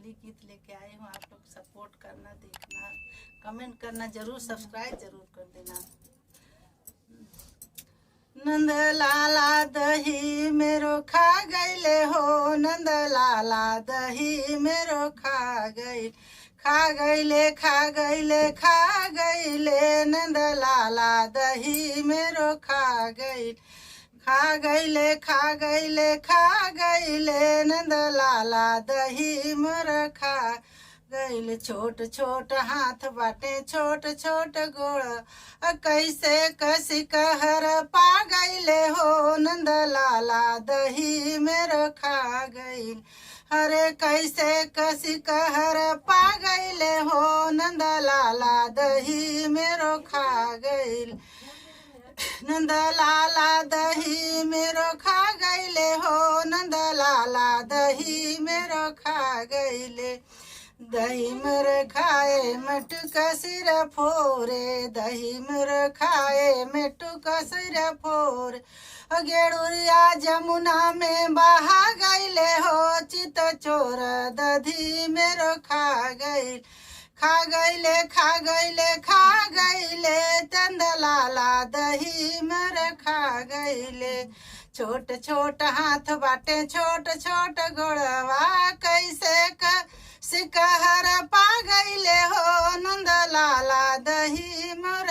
कव्वाली गीत लेके आई हूँ। आप लोग सपोर्ट करना, देखना, कमेंट करना जरूर, सब्सक्राइब जरूर कर देना। नंद लाला दही मेरो खा गईले हो, नंद लाला दही मेरो खा गई, खा गईले खा गईले खा गईले, नंद लाला दही मेरो खा गई, खा गईले खा गईले खा गईले, नंद लाला दही मोर खा गईल। छोट छोट हाथ बाटे छोट छोट गोड़, कैसे कसी कहर पा गईले हो, नंद लाला दही मेरो खा गईल। अरे कैसे कसी कहर पा गईले हो, नंद लाला दही मेरो खा गईल, नंद लाला दही मेरो खा गईले हो, नंद लाला दही मेरो खा गईले। दही मर खाए मटू का सिर फोरे, दही मर खाए मेटू का सिर फोर, गेड़ुरिया जमुना में बहा गईले हो, चित चोर दधी मेरो खा गईल, खा गईले खा गईले खा गईले, चंद लाला दही मर खा गईले। छोट छोट हाथ बाटे छोट छोट गोड़वा, कैसे सिकहर पा गईले हो, नंद लाला दही मर